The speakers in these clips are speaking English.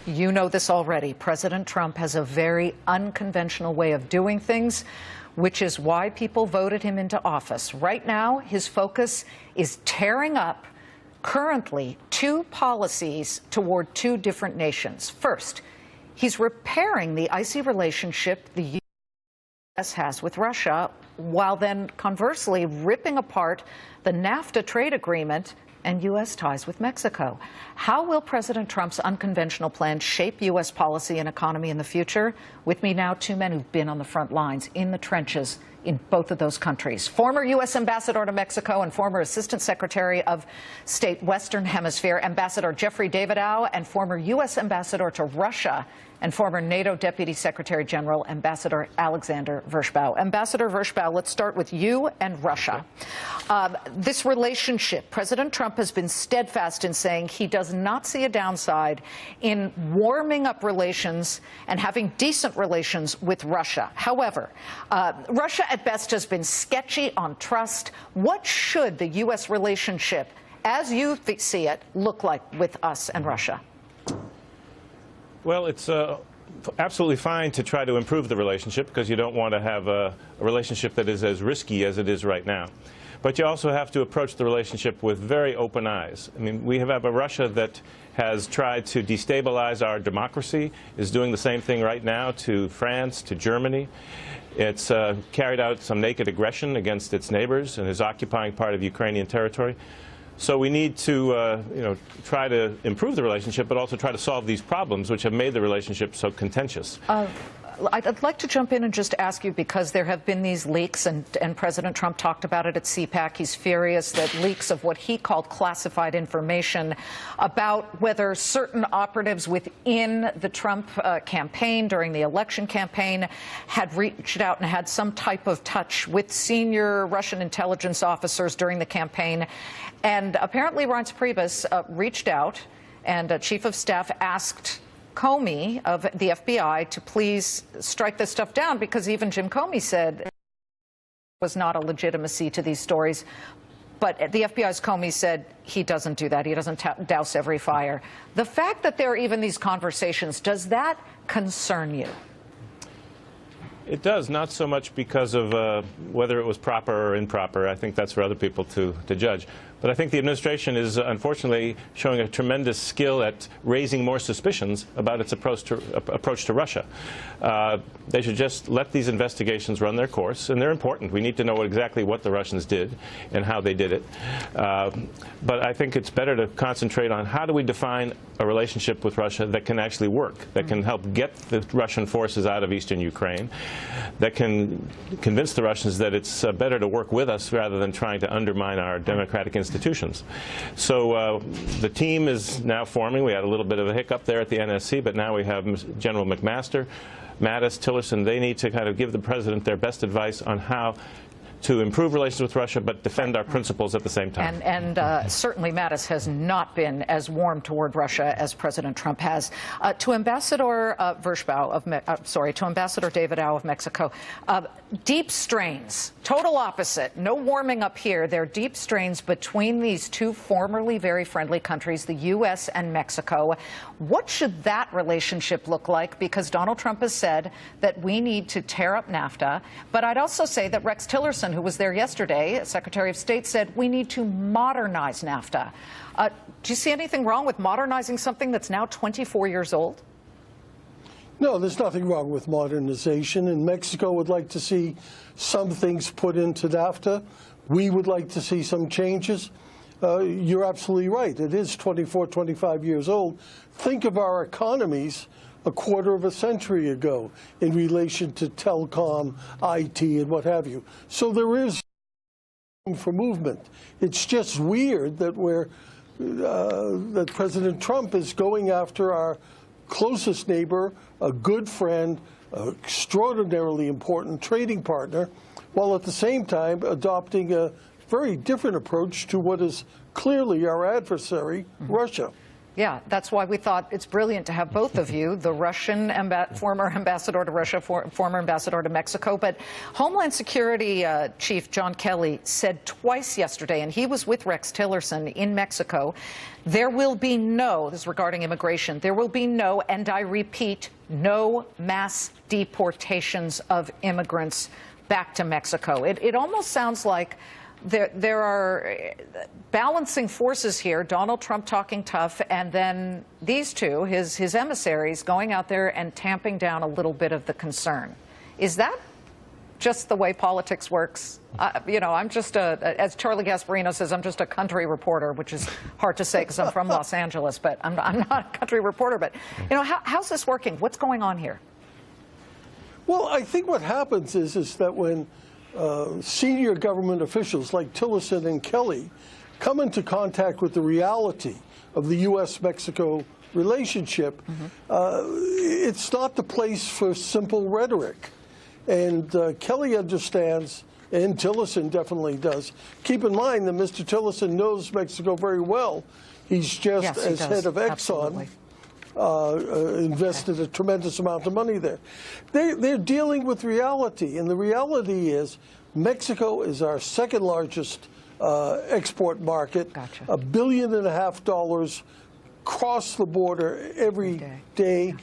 You know this already. President Trump has a very unconventional way of doing things, which is why people voted him into office. Right now, his focus is tearing up currently two policies toward two different nations. First, he's repairing the icy relationship the U.S. has with Russia, while then conversely ripping apart the NAFTA trade agreement and U.S. ties with Mexico. How will President Trump's unconventional plan shape U.S. policy and economy in the future? With me now, two men who've been on the front lines, in the trenches in both of those countries. Former U.S. Ambassador to Mexico and former Assistant Secretary of State Western Hemisphere, Ambassador Jeffrey Davidow, and former U.S. Ambassador to Russia and former NATO Deputy Secretary General, Ambassador Alexander Vershbow. Ambassador Vershbow, let's start with you and Russia. This relationship, President Trump has been steadfast in saying he does not see a downside in warming up relations and having decent relations with Russia. However, Russia at best has been sketchy on trust. What should the U.S. relationship, as you see it, look like with us and Russia? Well, it's absolutely fine to try to improve the relationship, because you don't want to have a relationship that is as risky as it is right now. But you also have to approach the relationship with very open eyes. I mean, we have a Russia that has tried to destabilize our democracy, is doing the same thing right now to France, to Germany. It's carried out some naked aggression against its neighbors and is occupying part of Ukrainian territory. So we need to try to improve the relationship, but also try to solve these problems which have made the relationship so contentious. I'd like to jump in and just ask you, because there have been these leaks, and President Trump talked about it at CPAC. He's furious that leaks of what he called classified information about whether certain operatives within the Trump campaign during the election campaign had reached out and had some type of touch with senior Russian intelligence officers during the campaign. And apparently Reince Priebus reached out, and Chief of Staff asked Comey of the FBI to please strike this stuff down, because even Jim Comey said there was not a legitimacy to these stories. But the FBI's Comey said he doesn't do that. He doesn't douse every fire. The fact that there are even these conversations, does that concern you? It does, not so much because of whether it was proper or improper. I think that's for other people to judge. But I think the administration is unfortunately showing a tremendous skill at raising more suspicions about its approach to Russia. They should just let these investigations run their course, and they're important. We need to know exactly what the Russians did and how they did it. But I think it's better to concentrate on how do we define a relationship with Russia that can actually work, that can help get the Russian forces out of eastern Ukraine, that can convince the Russians that it's better to work with us rather than trying to undermine our democratic institutions. So the team is now forming. We had a little bit of a hiccup there at the NSC, but now we have General McMaster, Mattis, Tillerson. They need to kind of give the president their best advice on how to improve relations with Russia, but defend our principles at the same time. And certainly Mattis has not been as warm toward Russia as President Trump has. To Ambassador Vershbow to Ambassador Davidow of Mexico, deep strains, total opposite, no warming up here. There are deep strains between these two formerly very friendly countries, the U.S. and Mexico. What should that relationship look like? Because Donald Trump has said that we need to tear up NAFTA, but I'd also say that Rex Tillerson, who was there yesterday, Secretary of State, said we need to modernize NAFTA. Do you see anything wrong with modernizing something that's now 24 years old? No, there's nothing wrong with modernization, and Mexico would like to see some things put into NAFTA. We would like to see some changes. You're absolutely right. It is 24, 25 years old. Think of our economies a quarter of a century ago in relation to telecom, IT, and what have you. So there is room for movement. It's just weird that that President Trump is going after our closest neighbor, a good friend, an extraordinarily important trading partner, while at the same time adopting a very different approach to what is clearly our adversary, Russia. Yeah, that's why we thought it's brilliant to have both of you, the Russian former ambassador to Russia, former ambassador to Mexico. But Homeland Security Chief John Kelly said twice yesterday, and he was with Rex Tillerson in Mexico, there will be no, this is regarding immigration, there will be no, and I repeat, no mass deportations of immigrants back to Mexico. It almost sounds like there are balancing forces here, Donald Trump talking tough, and then these two, his emissaries, going out there and tamping down a little bit of the concern. Is that just the way politics works? You know, I'm just as Charlie Gasparino says, I'm just a country reporter, which is hard to say because I'm from Los Angeles, but I'm not a country reporter. But, you know, how's this working? What's going on here? Well, I think what happens is that when senior government officials like Tillerson and Kelly come into contact with the reality of the U.S.-Mexico relationship, it's not the place for simple rhetoric. And Kelly understands, and Tillerson definitely does. Keep in mind that Mr. Tillerson knows Mexico very well. He's just, yes, as head of Exxon, invested a tremendous amount of money there. They're dealing with reality, and the reality is Mexico is our second largest export market. Gotcha. $1.5 billion cross the border every day.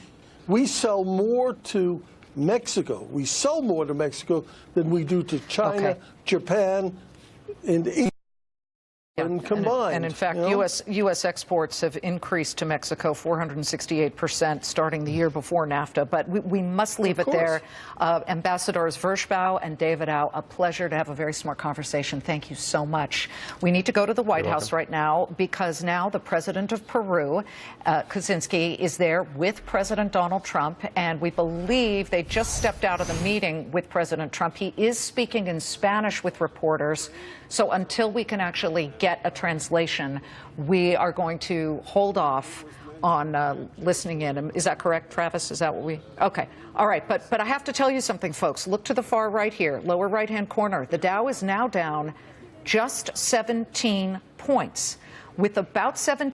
We sell more to Mexico. We sell more to Mexico than we do to China, Japan, and India. Combined. And in fact, you know? U.S. exports have increased to Mexico 468% starting the year before NAFTA. But we must leave it there. Ambassadors Vershbow and David Au, a pleasure to have a very smart conversation. Thank you so much. We need to go to the White House right now because now the president of Peru, Kaczynski, is there with President Donald Trump. And we believe they just stepped out of the meeting with President Trump. He is speaking in Spanish with reporters. So until we can actually get a translation, we are going to hold off on listening in. Is that correct, Travis? Is that what we? Okay. All right. But I have to tell you something, folks. Look to the far right here, lower right-hand corner. The Dow is now down just 17 points, with about 17